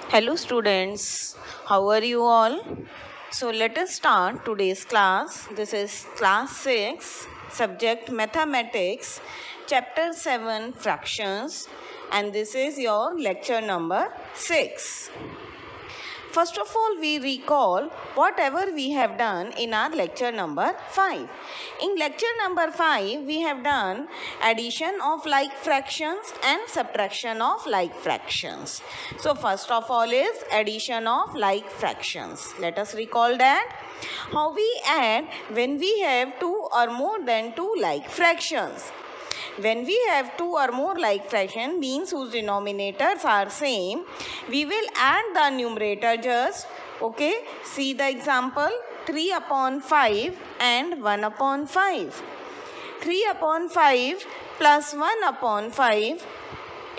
Hello students, how are you all? So let us start today's class. This is class 6, subject mathematics, chapter 7 fractions, and this is your lecture number 6. First of all, we recall whatever we have done in our lecture number 5. In lecture number 5, we have done addition of like fractions and subtraction of like fractions. So, first of all is addition of like fractions. Let us recall that. How we add when we have two or more than two like fractions. When we have two or more like fraction means whose denominators are same, we will add the numerator just, okay, see the example, 3 upon 5 and 1 upon 5. 3 upon 5 plus 1 upon 5,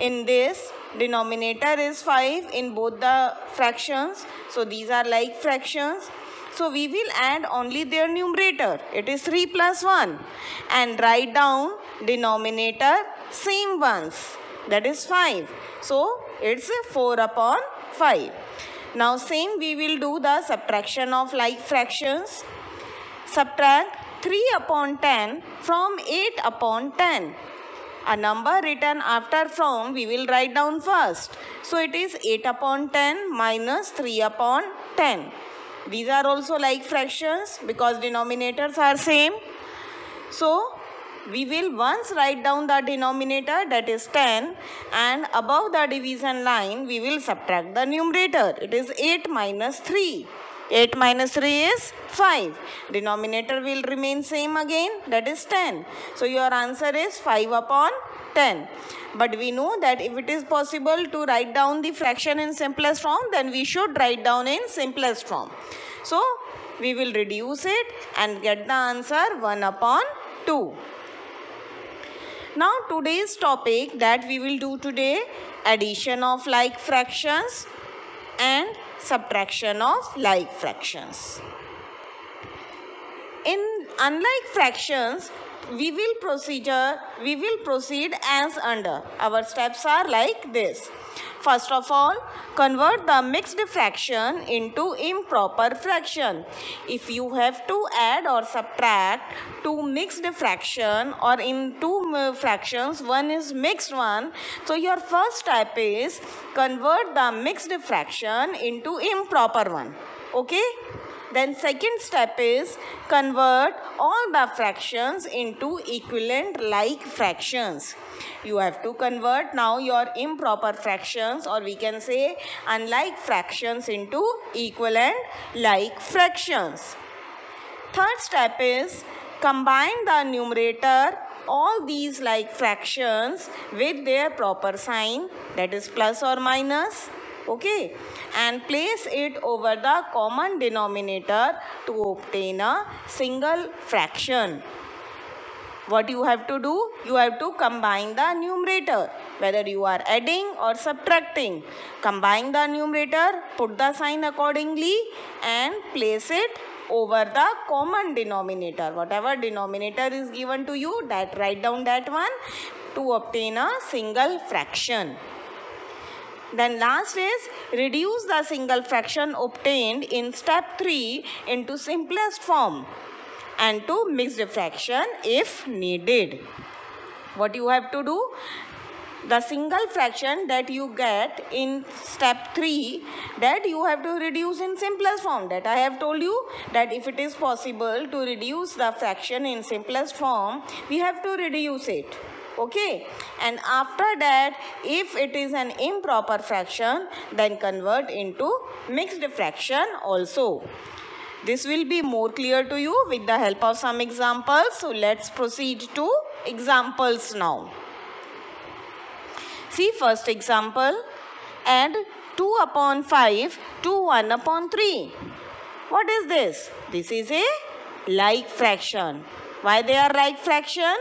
in this denominator is 5 in both the fractions, so these are like fractions. So we will add only their numerator, it is 3 plus 1, and write down denominator same ones, that is 5. So it's 4 upon 5. Now same we will do the subtraction of like fractions. Subtract 3 upon 10 from 8 upon 10. A number written after from we will write down first. So it is 8 upon 10 minus 3 upon 10. These are also like fractions because denominators are same. So we will once write down the denominator, that is 10, and above the division line we will subtract the numerator. It is 8 minus 3. 8 minus 3 is 5. Denominator will remain same again, that is 10. So your answer is 5 upon 10. But we know that if it is possible to write down the fraction in simplest form, then we should write down in simplest form. So we will reduce it and get the answer 1 upon 2. Now today's topic that we will do today, addition of like fractions and subtraction of like fractions. In unlike fractions, we will proceed as under. Our steps are like this. First of all, convert the mixed fraction into improper fraction. If you have to add or subtract two mixed fraction, or in two fractions, one is mixed one, so your first step is convert the mixed fraction into improper one. Okay? Then second step is convert all the fractions into equivalent like fractions. You have to convert now your improper fractions, or we can say unlike fractions, into equivalent like fractions. Third step is combine the numerator all these like fractions with their proper sign, that is plus or minus. Okay, and place it over the common denominator to obtain a single fraction. What you have to do? You have to combine the numerator, whether you are adding or subtracting. Combine the numerator, put the sign accordingly, and place it over the common denominator. Whatever denominator is given to you, that write down that one to obtain a single fraction. Then last is reduce the single fraction obtained in step 3 into simplest form and to mixed fraction if needed. What you have to do? The single fraction that you get in step 3, that you have to reduce in simplest form. That I have told you that if it is possible to reduce the fraction in simplest form, we have to reduce it. Okay, and after that, if it is an improper fraction, then convert into mixed fraction also. This will be more clear to you with the help of some examples. So let's proceed to examples now. See first example, add 2 upon 5 to 1 upon 3. What is this? This is a like fraction. Why they are like fraction?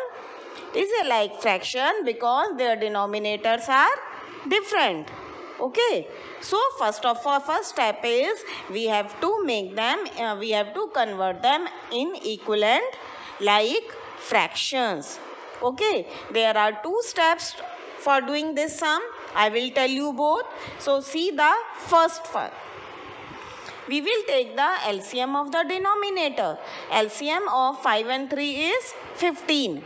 Is a like fraction because their denominators are different. Okay, so first step is we have to make them, we have to convert them in equivalent like fractions. Okay, there are two steps for doing this sum. I will tell you both. So see the first one. We will take the LCM of the denominator. LCM of 5 and 3 is 15.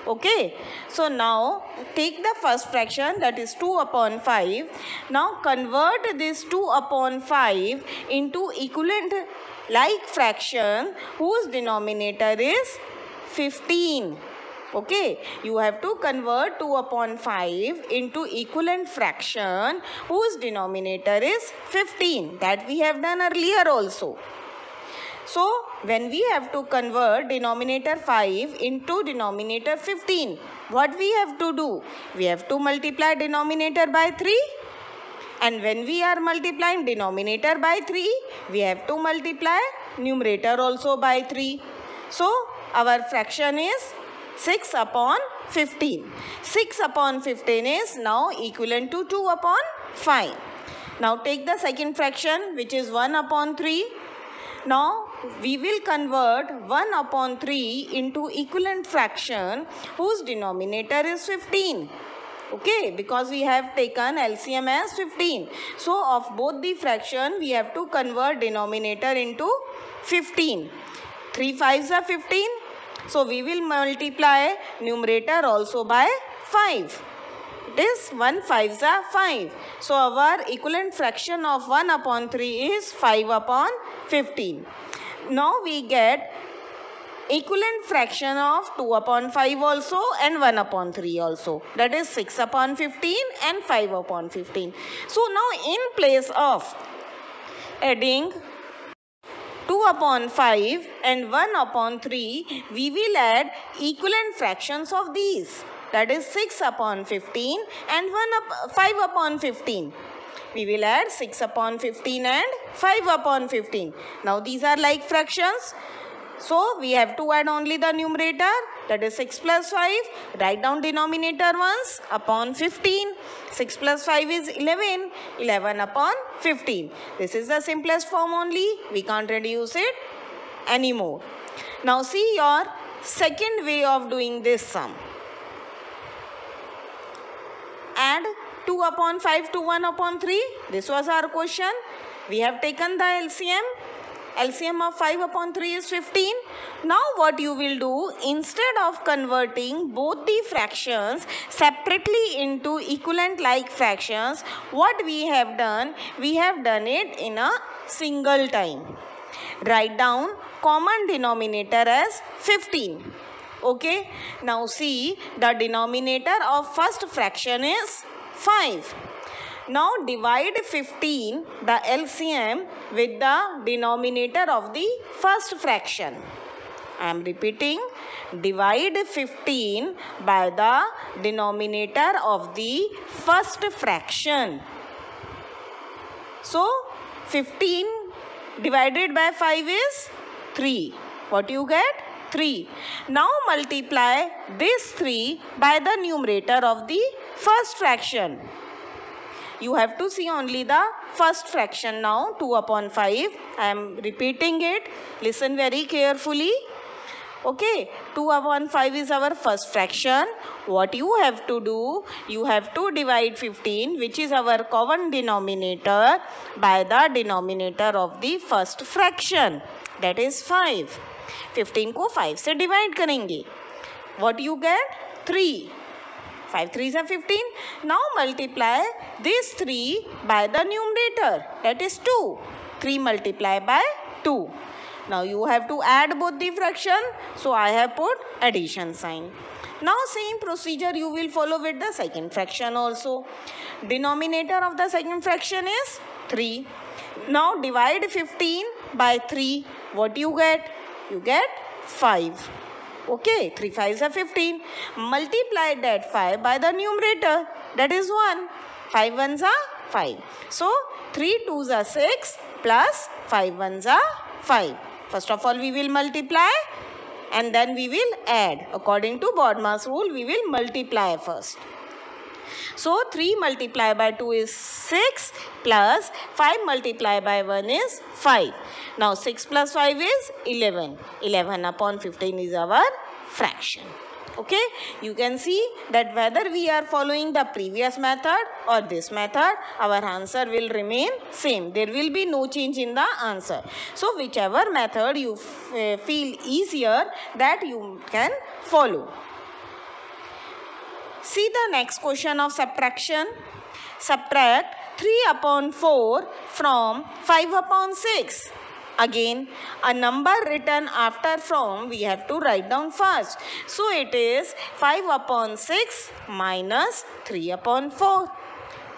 Okay. So now take the first fraction, that is 2 upon 5. Now convert this 2 upon 5 into equivalent like fraction whose denominator is 15. Okay, you have to convert 2 upon 5 into equivalent fraction whose denominator is 15. That we have done earlier also. So, when we have to convert denominator 5 into denominator 15, what we have to do? We have to multiply denominator by 3. And when we are multiplying denominator by 3, we have to multiply numerator also by 3. So, our fraction is 6 upon 15. 6 upon 15 is now equivalent to 2 upon 5. Now take the second fraction, which is 1 upon 3. Now we will convert 1 upon 3 into equivalent fraction whose denominator is 15. Okay, because we have taken LCM as 15. So of both the fraction, we have to convert denominator into 15. 3 5s are 15. So we will multiply numerator also by 5. It is 1 5s are 5. So our equivalent fraction of 1 upon 3 is 5 upon 15. Now we get equivalent fraction of 2 upon 5 also and 1 upon 3 also. That is 6 upon 15 and 5 upon 15. So now in place of adding 2 upon 5 and 1 upon 3, we will add equivalent fractions of these. That is 6 upon 15 and 5 upon 15. We will add 6 upon 15 and 5 upon 15. Now these are like fractions. So we have to add only the numerator, that is 6 plus 5. Write down denominator once upon 15. 6 plus 5 is 11. 11 upon 15. This is the simplest form only. We can't reduce it anymore. Now see your second way of doing this sum. Add 2 upon 5 to 1 upon 3. This was our question. We have taken the LCM. LCM of 5 upon 3 is 15. Now what you will do, instead of converting both the fractions separately into equivalent like fractions, what we have done it in a single time. Write down common denominator as 15. Okay. Now see, the denominator of first fraction is 5. Now divide 15, the LCM, with the denominator of the first fraction. I am repeating, divide 15 by the denominator of the first fraction. So 15 divided by 5 is 3. What you get? 3. Now multiply this 3 by the numerator of the first fraction. You have to see only the first fraction now, 2 upon 5. I am repeating it. Listen very carefully. Okay, 2 upon 5 is our first fraction. What you have to do, you have to divide 15, which is our common denominator, by the denominator of the first fraction. That is 5. 15 को 5 से divide करेंगे. What you get? 3. 5 3s are 15. Now multiply this 3 by the numerator, that is 2. 3 multiplied by 2. Now you have to add both the fraction. So I have put addition sign. Now same procedure you will follow with the second fraction also. Denominator of the second fraction is 3. Now divide 15 by 3. What you get? You get 5. Okay, 3 5s are 15. Multiply that 5 by the numerator, that is 1. 5 1s are 5. So 3 2s are 6 plus 5 1s are 5. First of all we will multiply and then we will add. According to BODMAS rule, we will multiply first. So 3 multiplied by 2 is 6 plus 5 multiplied by 1 is 5. Now 6 plus 5 is 11. 11 upon 15 is our fraction. Okay, you can see that whether we are following the previous method or this method, our answer will remain same. There will be no change in the answer. So whichever method you feel easier, that you can follow. See the next question of subtraction. Subtract 3 upon 4 from 5 upon 6. Again, a number written after from we have to write down first. So it is 5 upon 6 minus 3 upon 4.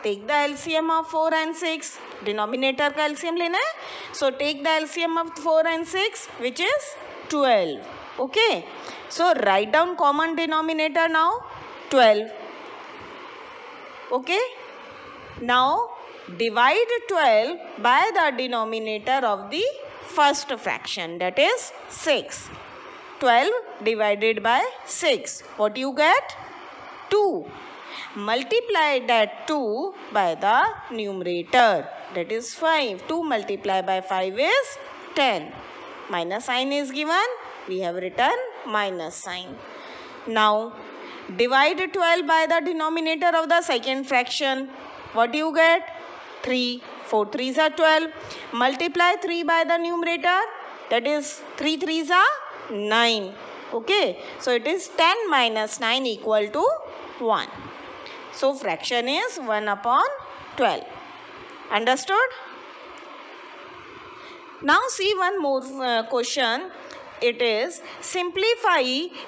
Take the LCM of 4 and 6. Denominator का LCM लेना है. So take the LCM of 4 and 6, which is 12. Okay. So write down common denominator now. 12. Okay. Now divide 12 by the denominator of the first fraction, that is 6. 12 divided by 6. What you get? 2. Multiply that 2 by the numerator, that is 5. 2 multiplied by 5 is 10. Minus sign is given. We have written minus sign. Now divide 12 by the denominator of the second fraction. What you get? 3. 4 3s are 12. Multiply 3 by the numerator. That is 3 3s are 9. Okay. So it is 10 minus 9 equal to 1. So fraction is 1 upon 12. Understood? Now see one more question. It is simplify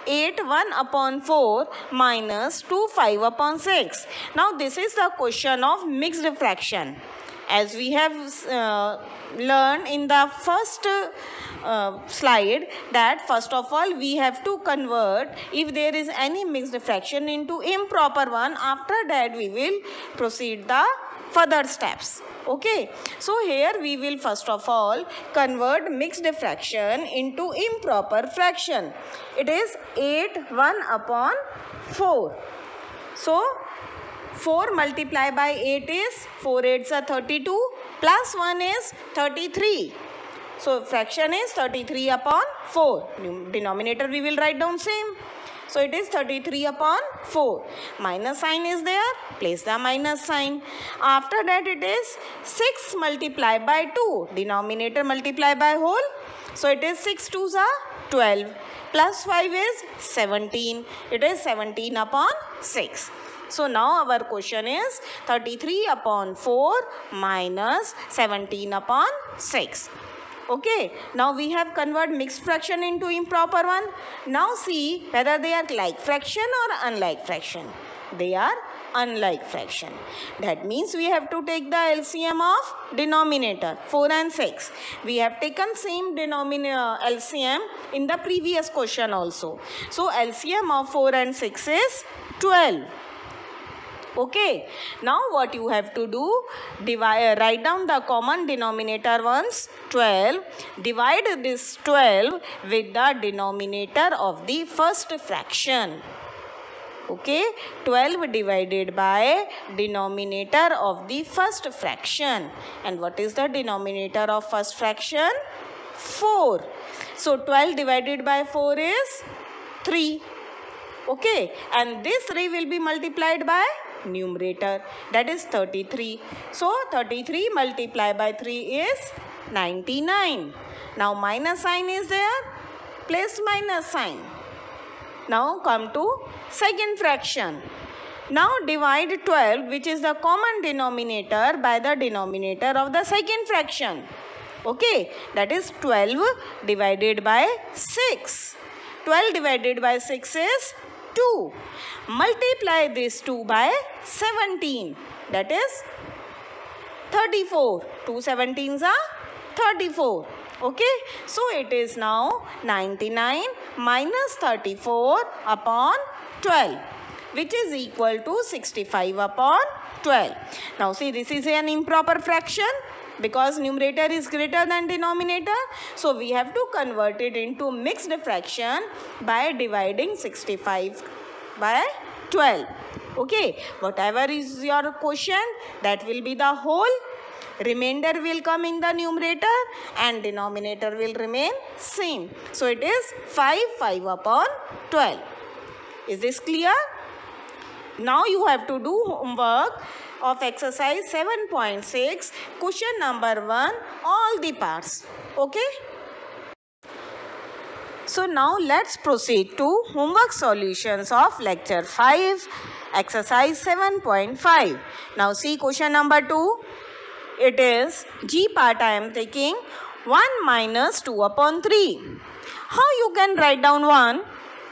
8 1 upon 4 minus 2 5 upon 6. Now this is the question of mixed fraction. As we have learned in the first slide, that first of all we have to convert if there is any mixed fraction into improper one. After that we will proceed the further steps. Okay, so here we will first of all convert mixed fraction into improper fraction. It is 8 1 upon 4. So 4 multiplied by 8 is 4 8s are 32 plus 1 is 33. So fraction is 33 upon 4. Denominator we will write down same. So it is 33 upon 4. Minus sign is there. Place the minus sign. After that it is 6 multiplied by 2. Denominator multiplied by whole. So it is 6 2s are 12. Plus 5 is 17. It is 17 upon 6. So now our question is 33 upon 4 minus 17 upon 6. Okay, now we have converted mixed fraction into improper one. Now see whether they are like fraction or unlike fraction. They are unlike fraction. That means we have to take the LCM of denominator 4 and 6. We have taken same denominator LCM in the previous question also. So LCM of 4 and 6 is 12. Okay, now what you have to do, write down the common denominator once, 12. Divide this 12 with the denominator of the first fraction. Okay, 12 divided by denominator of the first fraction. And what is the denominator of first fraction? 4. So 12 divided by 4 is 3. Okay, and this 3 will be multiplied by numerator, that is 33. So 33 multiplied by 3 is 99. Now minus sign is there. Place minus sign. Now come to second fraction. Now divide 12, which is the common denominator, by the denominator of the second fraction. Okay, that is 12 divided by 6. 12 divided by 6 is 2. Multiply this 2 by 17, that is 34. 2 17s are 34. Okay, so it is now 99 minus 34 upon 12, which is equal to 65 upon 12. Now see, this is an improper fraction because numerator is greater than denominator. So we have to convert it into mixed fraction by dividing 65 by 12. Okay, whatever is your quotient, that will be the whole. Remainder will come in the numerator and denominator will remain same. So it is 5 5 upon 12. Is this clear? Now you have to do homework of exercise 7.6, question number 1, all the parts. Okay? So now let's proceed to homework solutions of lecture 5, exercise 7.5. Now see question number 2. It is G part I am taking 1 minus 2 upon 3. How you can write down 1?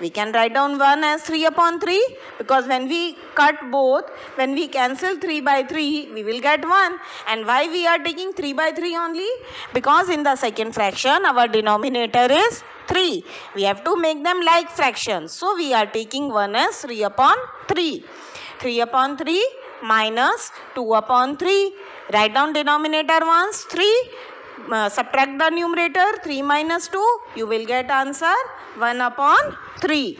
We can write down 1 as 3 upon 3 because when we cut both, when we cancel 3 by 3, we will get 1. And why we are taking 3 by 3 only? Because in the second fraction, our denominator is 3. We have to make them like fractions. So we are taking 1 as 3 upon 3. 3 upon 3 minus 2 upon 3. Write down denominator once, 3. Subtract the numerator, 3 minus 2. You will get answer 1 upon 3.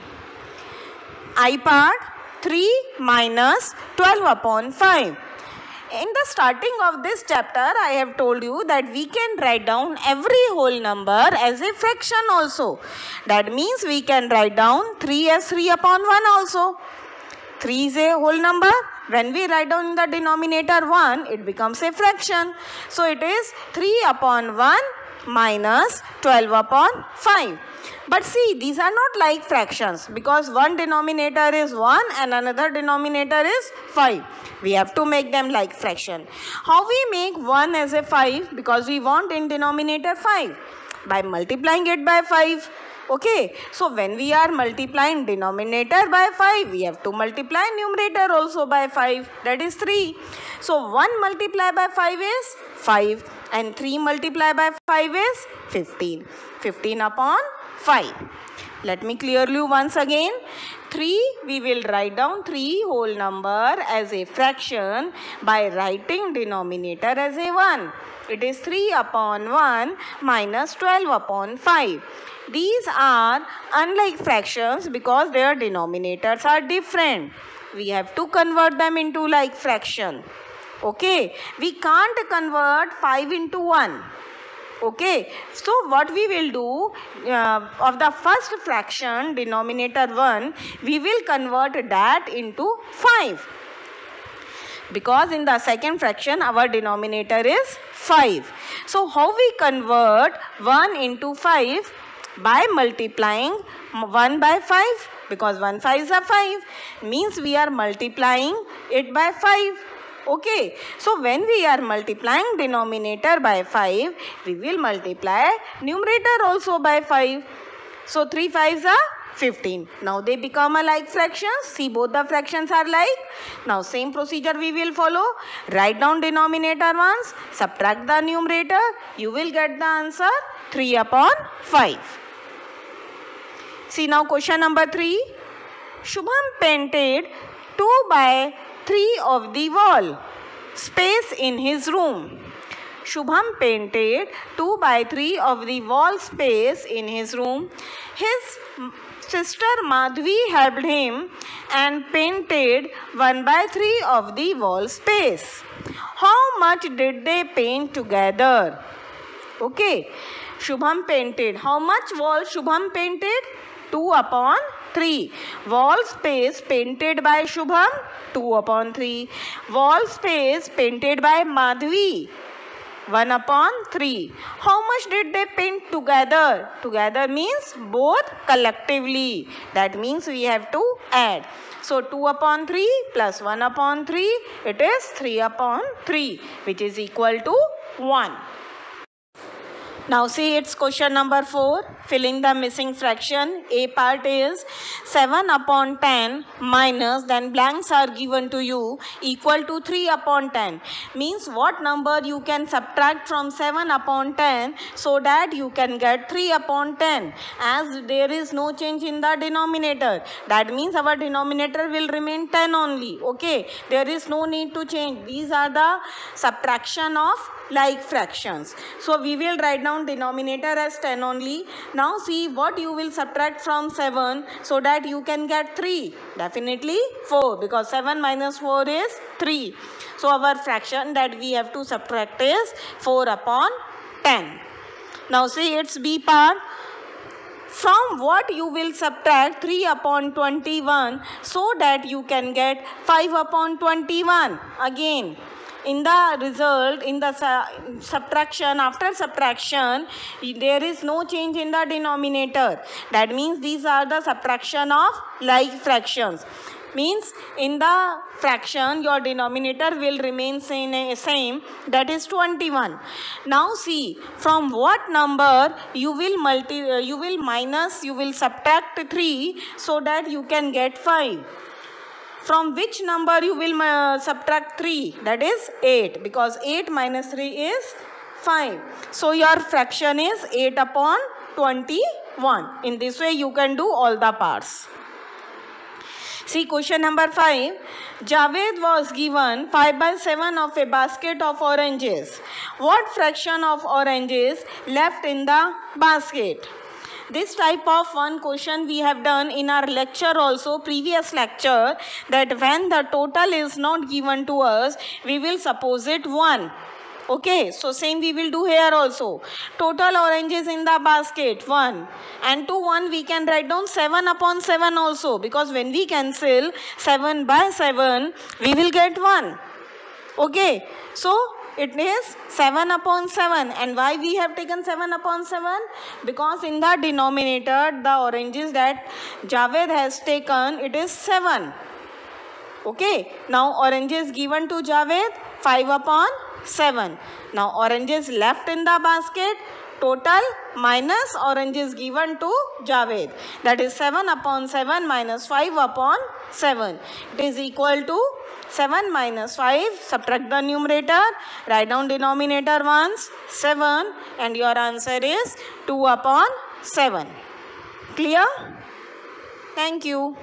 I part 3 minus 12 upon 5. In the starting of this chapter, I have told you that we can write down every whole number as a fraction also. That means we can write down 3 as 3 upon 1 also. 3 is a whole number. When we write down in the denominator 1, it becomes a fraction. So it is 3 upon 1 minus 12 upon 5. But see, these are not like fractions because one denominator is 1 and another denominator is 5. We have to make them like fraction. How we make 1 as a 5? Because we want in denominator 5. By multiplying it by 5. Okay, so when we are multiplying denominator by 5, we have to multiply numerator also by 5, that is 3. So 1 multiplied by 5 is 5 and 3 multiplied by 5 is 15. 15 upon 5. Let me clear you once again. 3, we will write down 3 whole number as a fraction by writing denominator as a 1. It is 3 upon 1 minus 12 upon 5. These are unlike fractions because their denominators are different. We have to convert them into like fraction. Okay, we can't convert 5 into 1. Okay, so what we will do, of the first fraction, denominator 1, we will convert that into 5. Because in the second fraction, our denominator is 5. So how we convert 1 into 5? By multiplying 1 by 5. Because 1 5 is a 5. Means we are multiplying it by 5. Okay, so when we are multiplying denominator by 5, we will multiply numerator also by 5. So 3 5s are 15. Now they become a like fractions. See, both the fractions are like. Now same procedure we will follow. Write down denominator once, subtract the numerator. You will get the answer 3 upon 5. See now question number 3. Shubham painted 2 by 3 of the wall space in his room. Shubham painted 2 by 3 of the wall space in his room. His sister Madhvi helped him and painted 1 by 3 of the wall space. How much did they paint together? Okay, Shubham painted. How much wall Shubham painted? 2 upon 3. Wall space painted by Shubham, 2 upon 3. Wall space painted by Madhvi, 1 upon 3. How much did they paint together? Together means both collectively. That means we have to add. So 2 upon 3 plus 1 upon 3, it is 3 upon 3, which is equal to 1. Now see, it's question number 4. Filling the missing fraction. A part is 7 upon 10 minus, then blanks are given to you, equal to 3 upon 10. Means what number you can subtract from 7 upon 10 so that you can get 3 upon 10. As there is no change in the denominator, that means our denominator will remain 10 only. Okay, there is no need to change. These are the subtraction of like fractions. So we will write down denominator as 10 only. Now see what you will subtract from 7 so that you can get 3. Definitely 4, because 7 minus 4 is 3. So our fraction that we have to subtract is 4 upon 10. Now see, it's B part. from what you will subtract 3 upon 21 so that you can get 5 upon 21. Again, in the result, in the subtraction, after subtraction, there is no change in the denominator. That means these are the subtraction of like fractions. Means in the fraction your denominator will remain same, that is 21. Now see, from what number you will subtract 3 so that you can get 5. From which number you will subtract 3? That is 8, because 8 minus 3 is 5. So your fraction is 8 upon 21. In this way you can do all the parts. See question number 5. Javed was given 5/7 of a basket of oranges. What fraction of oranges left in the basket? This type of one question we have done in our lecture also, previous lecture, that when the total is not given to us, we will suppose it 1. Okay, so same we will do here also. Total oranges in the basket 1, and to 1 we can write down 7 upon 7 also, because when we cancel 7 by 7 we will get 1. Okay, so it is 7 upon 7. And why we have taken 7 upon 7? Because in the denominator the oranges that Javed has taken, it is 7. Okay, now oranges given to Javed 5 upon 7. Now oranges left in the basket, total minus oranges given to Javed, that is 7 upon 7 minus 5 upon 7. It is equal to 7 minus 5. Subtract the numerator, write down denominator once, 7, and your answer is 2 upon 7. Clear? Thank you.